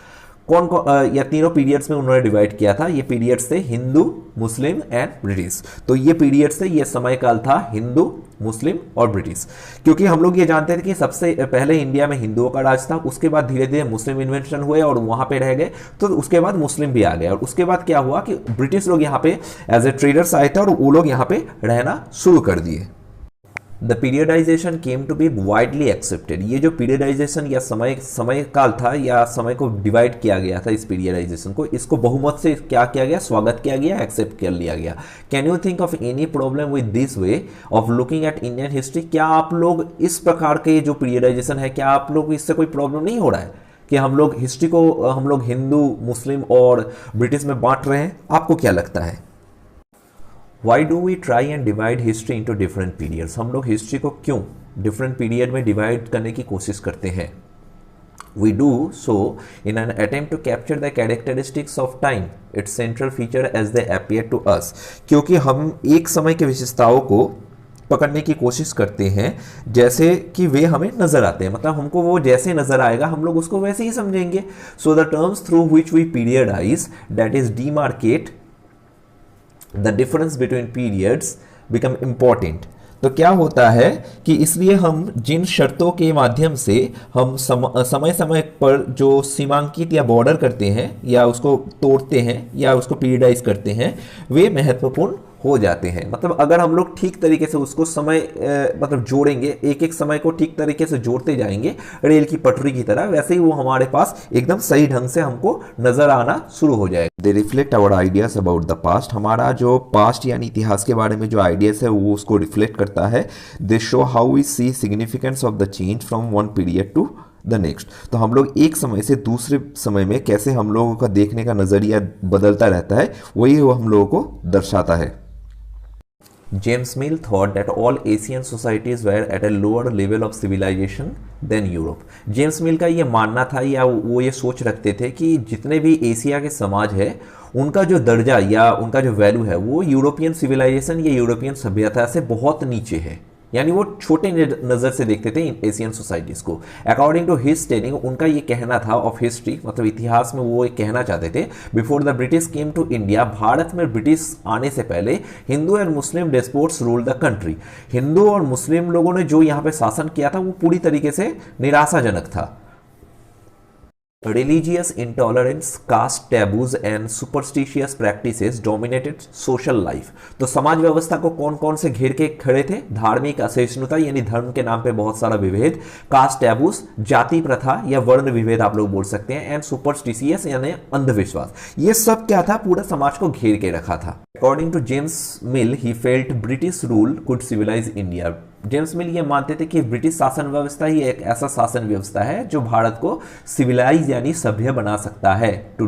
कौन कौन या तीनों पीरियड्स में उन्होंने डिवाइड किया था। ये पीरियड्स थे हिंदू, मुस्लिम एंड ब्रिटिश। तो ये पीरियड्स थे, ये समय काल था हिंदू, मुस्लिम और ब्रिटिश। क्योंकि हम लोग ये जानते थे कि सबसे पहले इंडिया में हिंदुओं का राज था, उसके बाद धीरे धीरे मुस्लिम इन्वेंशन हुए और वहां पे रह गए, तो उसके बाद मुस्लिम भी आ गए। और उसके बाद क्या हुआ कि ब्रिटिश लोग यहाँ पे एज ए ट्रेडर्स आए थे और वो लोग यहाँ पे रहना शुरू कर दिए। The periodisation came to be widely accepted. ये जो पीरियडाइजेशन या समय काल था या समय को डिवाइड किया गया था, इस पीरियडाइजेशन को, इसको बहुमत से क्या किया गया, स्वागत किया गया, एक्सेप्ट कर लिया गया। Can you think of any problem with this way of looking at Indian history? क्या आप लोग इस प्रकार के जो पीरियडाइजेशन है, क्या आप लोग इससे कोई प्रॉब्लम नहीं हो रहा है कि हम लोग हिस्ट्री को हम लोग हिंदू, मुस्लिम और ब्रिटिश में बांट रहे हैं? आपको क्या लगता है? Why do we try and divide history into different periods? हम लोग हिस्ट्री को क्यों डिफरेंट पीरियड में डिवाइड करने की कोशिश करते हैं? We do so in an attempt to capture the characteristics of time, its central feature as they appear to us. क्योंकि हम एक समय के विशेषताओं को पकड़ने की कोशिश करते हैं जैसे कि वे हमें नजर आते हैं, मतलब हमको वो जैसे नजर आएगा हम लोग उसको वैसे ही समझेंगे। So the terms through which we periodize, that is demarcate the difference between periods, become important. तो क्या होता है कि इसलिए हम जिन शर्तों के माध्यम से हम समय समय पर जो सीमांकित या बॉर्डर करते हैं या उसको तोड़ते हैं या उसको पीरियडाइज करते हैं, वे महत्वपूर्ण हो जाते हैं। मतलब अगर हम लोग ठीक तरीके से उसको समय मतलब जोड़ेंगे, एक एक समय को ठीक तरीके से जोड़ते जाएंगे रेल की पटरी की तरह, वैसे ही वो हमारे पास एकदम सही ढंग से हमको नजर आना शुरू हो जाएगा। They reflect our ideas about the past. हमारा जो पास्ट यानी इतिहास के बारे में जो आइडियाज है वो उसको रिफ्लेक्ट करता है। They show how we see significance of the change from one period to the next. तो हम लोग एक समय से दूसरे समय में कैसे हम लोगों का देखने का नजरिया बदलता रहता है, वही वो हम लोगों को दर्शाता है। James Mill thought that all Asian societies were at a lower level of civilization than Europe. James मिल का ये मानना था या वो ये सोच रखते थे कि जितने भी एशिया के समाज है उनका जो दर्जा या उनका जो वैल्यू है वो यूरोपियन सिविलाइजेशन या यूरोपियन सभ्यता से बहुत नीचे है, यानी वो छोटे नज़र से देखते थे एशियन सोसाइटीज़ को। अकॉर्डिंग टू हिज टेलिंग, उनका ये कहना था ऑफ हिस्ट्री, मतलब इतिहास में वो ये कहना चाहते थे, before the British came to India, Bharat में ब्रिटिश आने से पहले Hindu and Muslim despots rule the country. Hindu और मुस्लिम लोगों ने जो यहाँ पे शासन किया था वो पूरी तरीके से निराशाजनक था। Religious intolerance, caste taboos and superstitious practices dominated social life. तो समाज व्यवस्था को कौन कौन से घेर के खड़े थे? धार्मिक असहिष्णुता यानी धर्म के नाम पे बहुत सारा विभेद, कास्ट टैबूस जाति प्रथा या वर्ण विभेद आप लोग बोल सकते हैं, एंड सुपरस्टिशियस यानी अंधविश्वास। ये सब क्या था? पूरा समाज को घेर के रखा था। According to James Mill, he felt British rule could civilise India. James Mill ये मानते थे कि ब्रिटिश शासन व्यवस्था ही एक ऐसा शासन व्यवस्था है जो भारत को सिविलाइज यानी सभ्य बना सकता है। To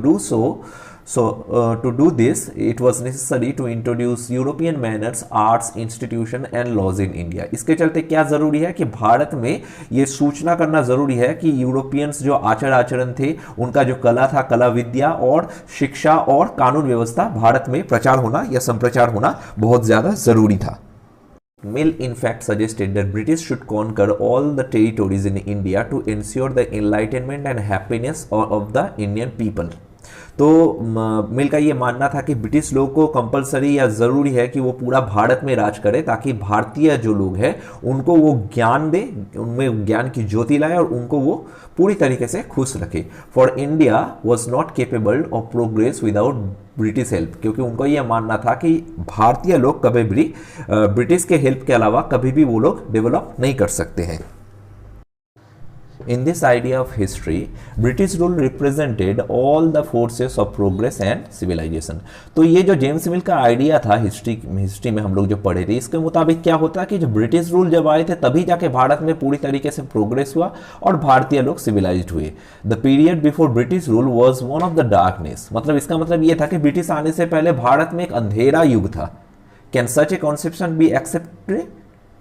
do this it was necessary to introduce European manners, arts, institution and laws in India. इसके चलते क्या जरूरी है कि भारत में ये सूचना करना जरूरी है कि यूरोपियंस जो आचरण थे, उनका जो कला था, कला विद्या और शिक्षा और कानून व्यवस्था भारत में प्रचार होना या संप्रचार होना बहुत ज्यादा जरूरी था। Mill in fact suggested that British should conquer all the territories in India to ensure the enlightenment and happiness of the Indian people. तो मिल का ये मानना था कि ब्रिटिश लोग को कंपलसरी या ज़रूरी है कि वो पूरा भारत में राज करे ताकि भारतीय जो लोग हैं उनको वो ज्ञान दे, उनमें ज्ञान की ज्योति लाए और उनको वो पूरी तरीके से खुश रखे। For India was not capable of progress without British help, क्योंकि उनको यह मानना था कि भारतीय लोग कभी भी ब्रिटिश के हेल्प के अलावा कभी भी वो लोग डेवलप नहीं कर सकते हैं। In this idea of history, British rule represented all the forces of progress and civilization. तो ये जो जेम्स मिल का आइडिया था हिस्ट्री में हम लोग जो पढ़े थे, इसके मुताबिक क्या होता है कि जो ब्रिटिश रूल जब आए थे तभी जाके भारत में पूरी तरीके से प्रोग्रेस हुआ और भारतीय लोग सिविलाइज्ड हुए. The period before British rule was one of the darkness. मतलब इसका मतलब ये था कि ब्रिटिश आने से पहले भारत में एक अंधेरा युग था. Can such a conception be accepted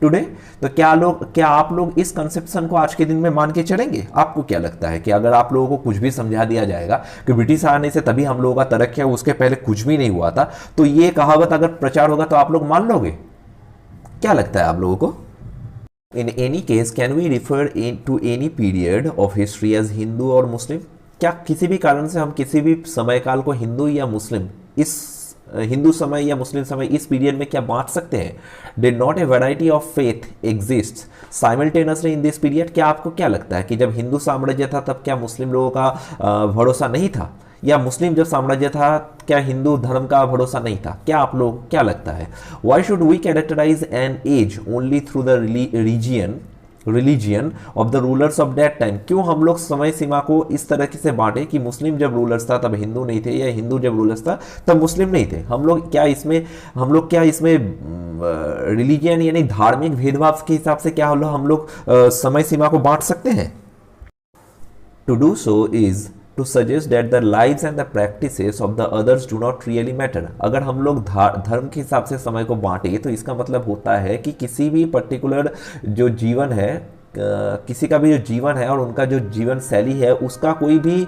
today? तो क्या आप लोग इस कंसेप्शन को आज के दिन में मान के चलेंगे? आपको क्या लगता है कि अगर आप लोगों को कुछ भी समझा दिया जाएगा कि ब्रिटिश आने से तभी हम लोगों का तरक्की है, उसके पहले कुछ भी नहीं हुआ था, तो ये कहावत अगर प्रचार होगा तो आप लोग मान लोगे? क्या लगता है आप लोगों को? In any case can we refer to any period of history as Hindu और मुस्लिम? क्या किसी भी कारण से हम किसी भी समय काल को हिंदू या मुस्लिम, इस हिंदू समय या मुस्लिम समय, इस पीरियड में क्या बांट सकते हैं? Did not a variety of faith exist simultaneously in this period? क्या आपको क्या लगता है कि जब हिंदू साम्राज्य था तब क्या मुस्लिम लोगों का भरोसा नहीं था, या मुस्लिम जब साम्राज्य था क्या हिंदू धर्म का भरोसा नहीं था? क्या आप लोग क्या लगता है? Why should we characterise an age only through the religion of the rulers of that time? क्यों हम लोग समय सीमा को इस तरह से बांटे कि मुस्लिम जब रूलर्स था तब हिंदू नहीं थे, या हिंदू जब रूलर्स था तब मुस्लिम नहीं थे? हम लोग क्या इसमें रिलीजियन यानी धार्मिक भेदभाव के हिसाब से क्या हम लोग समय सीमा को बांट सकते हैं? To do so is to suggest that the lives and the practices of the others do not really matter. अगर हम लोग धर्म के हिसाब से समय को बांटे तो इसका मतलब होता है कि किसी भी पर्टिकुलर जो जीवन है, किसी का भी जो जीवन है और उनका जो जीवन शैली है, उसका कोई भी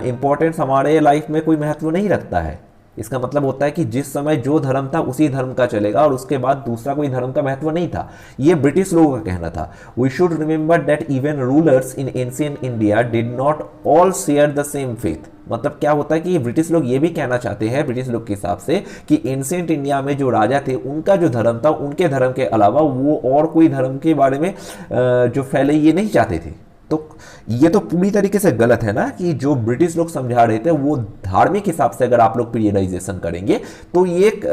इम्पोर्टेंस हमारे लाइफ में कोई महत्व नहीं रखता है. इसका मतलब होता है कि जिस समय जो धर्म था उसी धर्म का चलेगा और उसके बाद दूसरा कोई धर्म का महत्व नहीं था. ये ब्रिटिश लोगों का कहना था. We should remember that even rulers in ancient India did not all share the same faith. मतलब क्या होता है कि ब्रिटिश लोग ये भी कहना चाहते हैं, ब्रिटिश लोग के हिसाब से, कि एंशिएंट इंडिया में जो राजा थे उनका जो धर्म था, उनके धर्म के अलावा वो और कोई धर्म के बारे में जो फैले ये नहीं चाहते थे. तो ये तो पूरी तरीके से गलत है ना, कि जो ब्रिटिश लोग समझा रहे थे वो धार्मिक हिसाब से अगर आप लोग पीरियडाइजेशन करेंगे तो ये एक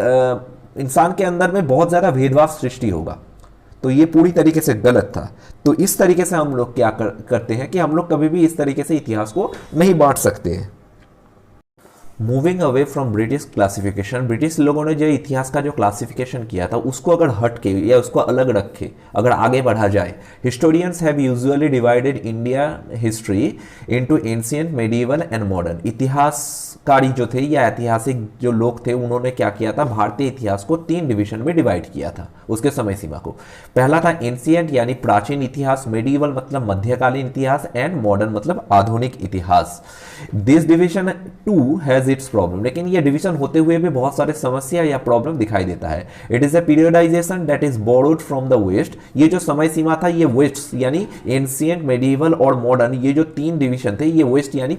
इंसान के अंदर में बहुत ज़्यादा भेदभाव सृष्टि होगा. तो ये पूरी तरीके से गलत था. तो इस तरीके से हम लोग क्या करते हैं कि हम लोग कभी भी इस तरीके से इतिहास को नहीं बांट सकते हैं. Moving away from British classification, British लोगों ने जो इतिहास का जो क्लासिफिकेशन किया था उसको अगर हट के या उसको अलग रखे अगर आगे बढ़ा जाए, historians have usually divided India history into ancient, medieval and modern. इतिहासकारी जो थे या ऐतिहासिक जो लोग थे उन्होंने क्या किया था, भारतीय इतिहास को 3 डिवीजन में डिवाइड किया था उसके समय सीमा को. पहला था एंशिएंट यानी प्राचीन इतिहास, मेडिवल मतलब मध्यकालीन इतिहास, एंड मॉडर्न मतलब आधुनिक इतिहास. This division too has its problem. लेकिन ये डिवीजन होते हुए भी बहुत सारे समस्या या प्रॉब्लम दिखाई देता है. It is a periodisation that is borrowed from the West. ये जो समय सीमा था ये वेस्ट यानी एंशिएंट, मेडिवल और मॉडर्न, ये जो 3 डिवीजन थे ये वेस्ट यानी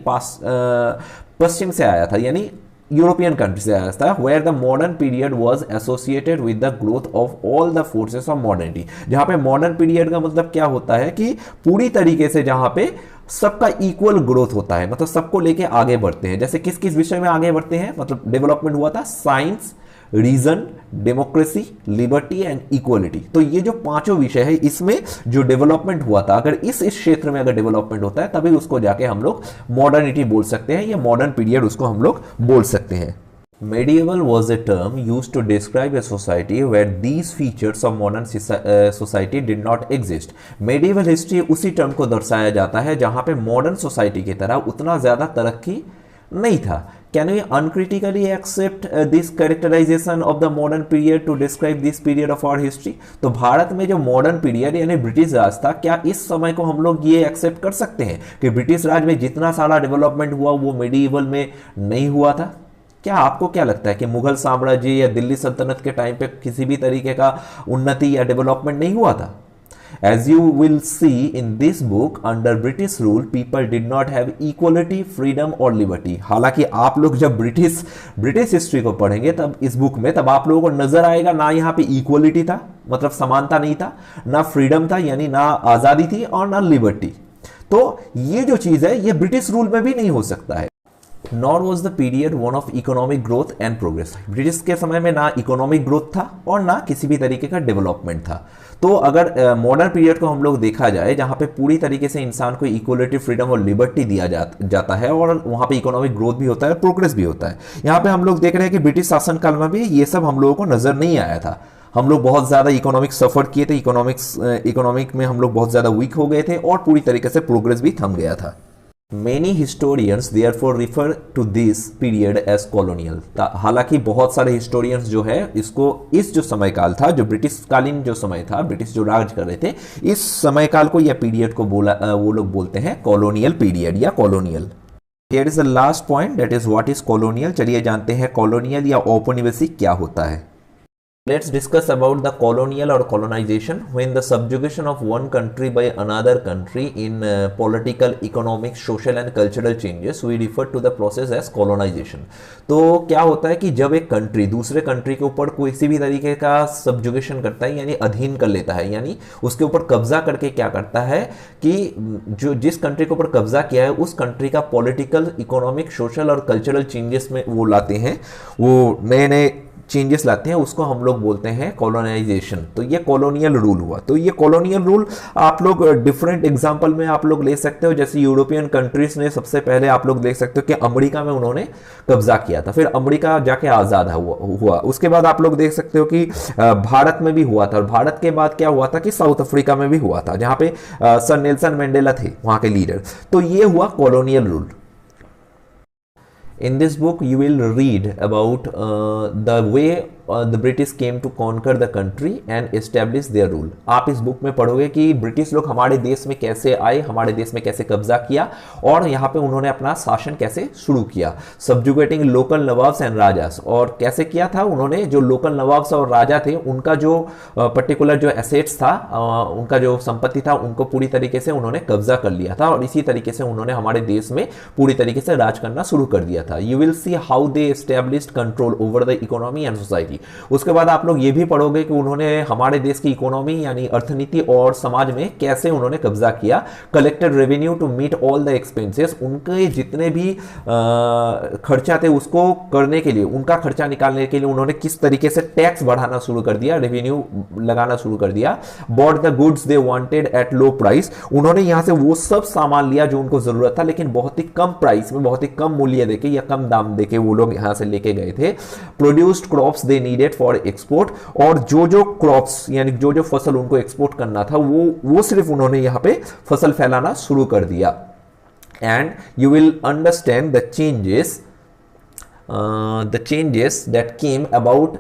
पश्चिम से आया था, यानी यूरोपियन कंट्री से आया था. Where the modern period was associated with the growth of all the forces of modernity. जहां पे मॉडर्न पीरियड का मतलब क्या होता है कि पूरी तरीके से जहां पे सबका इक्वल ग्रोथ होता है, मतलब सबको लेके आगे बढ़ते हैं. जैसे किस किस विषय में आगे बढ़ते हैं, मतलब डेवलपमेंट हुआ था science, reason, democracy, liberty and equality. तो ये जो 5 विषय है इसमें जो डेवलपमेंट हुआ था, अगर इस क्षेत्र में अगर डेवलपमेंट होता है तभी उसको जाके हम लोग मॉडर्निटी बोल सकते हैं या मॉडर्न पीरियड उसको हम लोग बोल सकते हैं. Medieval was a term used to describe a society where these features of modern society did not exist. Medieval history उसी टर्म को दर्शाया जाता है जहां पे मॉडर्न सोसाइटी की तरह उतना ज़्यादा तरक्की नहीं था. Can we uncritically accept this characterization of the modern period to describe this period of our history? तो भारत में जो मॉडर्न पीरियड यानी ब्रिटिश राज था, क्या इस समय को हम लोग ये एक्सेप्ट कर सकते हैं कि ब्रिटिश राज में जितना सारा डेवलपमेंट हुआ वो मेडिवल में नहीं हुआ था? क्या आपको क्या लगता है कि मुगल साम्राज्य या दिल्ली सल्तनत के टाइम पे किसी भी तरीके का उन्नति या डेवलपमेंट नहीं हुआ था? As you will see in this book, under British rule, people did not have equality, freedom और liberty. हालांकि आप लोग जब ब्रिटिश हिस्ट्री को पढ़ेंगे तब इस बुक में तब आप लोगों को नजर आएगा ना यहाँ पे इक्वलिटी था, मतलब समानता नहीं था, ना फ्रीडम था यानी ना आजादी थी, और ना लिबर्टी. तो ये जो चीज है ये ब्रिटिश रूल में भी नहीं हो सकता है. Nor was the period one of economic growth and progress. British के समय में ना इकोनॉमिक ग्रोथ था और ना किसी भी तरीके का डेवलपमेंट था। तो अगर मॉडर्न पीरियड को हम लोग देखा जाए, जहाँ पे पूरी तरीके से इंसान को इक्वलिटी, फ्रीडम और लिबर्टी दिया जाता है और वहाँ पे इकोनॉमिक ग्रोथ भी होता है, प्रोग्रेस भी होता है, यहाँ पे हम लोग देख रहे हैं कि ब्रिटिश शासनकाल में भी ये सब हम लोगों को नजर नहीं आया था। हम लोग बहुत ज़्यादा इकोनॉमिक सफ़र किए थे, इकोनॉमिक में हम लोग बहुत ज़्यादा वीक हो गए थे और पूरी तरीके से प्रोग्रेस भी थम गया था। Many historians therefore refer to this period as colonial। हालांकि बहुत सारे हिस्टोरियंस जो है इसको, इस जो समय काल था, जो ब्रिटिश कालीन जो समय था, ब्रिटिश जो राज कर रहे थे, इस समय काल को या पीरियड को वो लोग बोलते हैं कॉलोनियल पीरियड या colonial. Here is the last point, that is what is colonial. चलिए जानते हैं कॉलोनियल या औपनिवेशिक क्या होता है। Let's discuss about the colonial or colonization, when the subjugation of one country by another country in political, economic, social and cultural changes, we refer to the process as colonization। तो क्या होता है कि जब एक कंट्री दूसरे country के ऊपर किसी भी तरीके का सब्जुगेशन करता है, यानी अधीन कर लेता है, यानी उसके ऊपर कब्जा करके क्या करता है कि जो जिस कंट्री के ऊपर कब्जा किया है उस कंट्री का पॉलिटिकल, इकोनॉमिक, सोशल और कल्चरल चेंजेस में वो लाते हैं, वो नए नए चेंजेस लाते हैं, उसको हम लोग बोलते हैं कॉलोनाइजेशन। तो ये कॉलोनियल रूल हुआ। तो ये कॉलोनियल रूल आप लोग डिफरेंट एग्जांपल में आप लोग ले सकते हो, जैसे यूरोपियन कंट्रीज ने सबसे पहले आप लोग देख सकते हो कि अमेरिका में उन्होंने कब्जा किया था, फिर अमेरिका जाके आज़ाद हुआ। उसके बाद आप लोग देख सकते हो कि भारत में भी हुआ था, और भारत के बाद क्या हुआ था कि साउथ अफ्रीका में भी हुआ था, जहाँ पे सर नेल्सन मंडेला थे वहाँ के लीडर। तो ये हुआ colonial rule. In this book you will read about the way the British came to conquer the country and establish their rule। आप इस बुक में पढ़ोगे कि ब्रिटिश लोग हमारे देश में कैसे आए, हमारे देश में कैसे कब्जा किया और यहाँ पे उन्होंने अपना शासन कैसे शुरू किया, सब्जुगेटिंग लोकल नवाब्स एंड राजास। और कैसे किया था उन्होंने, जो लोकल नवाब्स और राजा थे उनका जो पर्टिकुलर जो एसेट्स था, उनका जो संपत्ति था, उनको पूरी तरीके से उन्होंने कब्जा कर लिया था और इसी तरीके से उन्होंने हमारे देश में पूरी तरीके से राज करना शुरू कर दिया था। You will see how they established control over the economy and society. उसके बाद आप लोग ये भी पढ़ोगे कि उन्होंने हमारे देश की इकोनॉमी यानी अर्थनीति और समाज में कैसे उन्होंने कब्जा किया, collected revenue to meet all the expenses. उनके जितने भी खर्चा थे उसको करने के लिए, उनका खर्चा निकालने के लिए उन्होंने किस तरीके से टैक्स बढ़ाना शुरू कर दिया, रेवेन्यू लगाना शुरू कर दिया। Bought the goods they wanted at low price. उन्होंने यहां से वो सब सामान लिया जो उनको जरूरत था, लेकिन बहुत ही कम प्राइस में, बहुत ही कम मूल्य देके या कम दाम देके वो लोग यहां से लेके गए थे। Produced crops they needed for export. और जो क्रॉप्स यानी जो फसल उनको एक्सपोर्ट करना था वो सिर्फ उन्होंने यहां पे फसल फैलाना शुरू कर दिया। And you will understand the changes that came about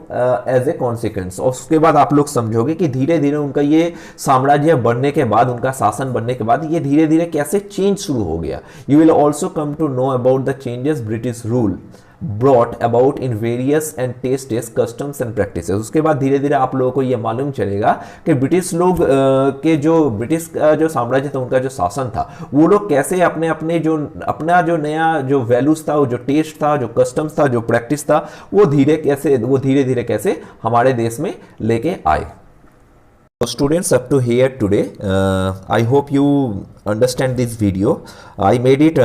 as a consequence. और उसके बाद आप लोग समझोगे कि धीरे धीरे उनका ये साम्राज्य बनने के बाद, उनका शासन बनने के बाद ये धीरे धीरे कैसे चेंज शुरू हो गया। You will also come to know about the changes British rule brought about in various and tastes, customs and practices। उसके बाद धीरे धीरे आप लोगों को ये मालूम चलेगा कि ब्रिटिश लोग ब्रिटिश का जो साम्राज्य था, उनका जो शासन था, वो लोग कैसे अपना जो नया जो वैल्यूज था, वो जो टेस्ट था, जो कस्टम्स था, जो प्रैक्टिस था, वो धीरे धीरे कैसे हमारे देश में लेके आए। So students, up to here today, I hope you understand this video. I made it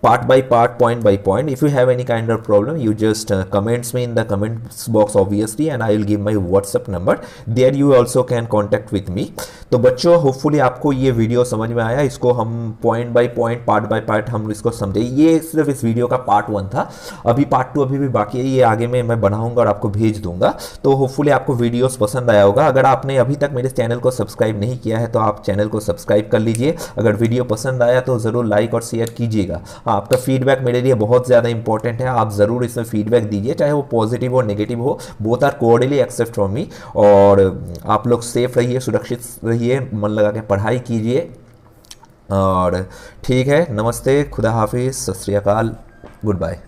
part by part, point by point. If you have any kind of problem, you just comments me in the comments box obviously, and I will give my WhatsApp number. There you also can contact with me। तो बच्चों, hopefully आपको ये video समझ में आया। इसको हम point by point, part by part हम इसको समझे। ये सिर्फ इस वीडियो का पार्ट 1 था, अभी पार्ट 2 अभी भी बाकी है, ये आगे में मैं बनाऊंगा और आपको भेज दूंगा। तो होपफुली आपको वीडियोस पसंद आया होगा। अगर आपने अभी तक मेरे चैनल को सब्सक्राइब नहीं किया है तो आप चैनल को सब्सक्राइब कर लीजिए। अगर वीडियो पसंद आया तो ज़रूर लाइक और शेयर कीजिएगा। आपका फीडबैक मेरे लिए बहुत ज़्यादा इंपॉर्टेंट है, आप ज़रूर इसमें फीडबैक दीजिए, चाहे वो पॉजिटिव हो नेगेटिव हो, both are cordially accept from me. और आप लोग सेफ रहिए, सुरक्षित रहिए, मन लगा के पढ़ाई कीजिए। और ठीक है, नमस्ते, खुदा हाफिज़, सत श्री अकाल, गुड बाय।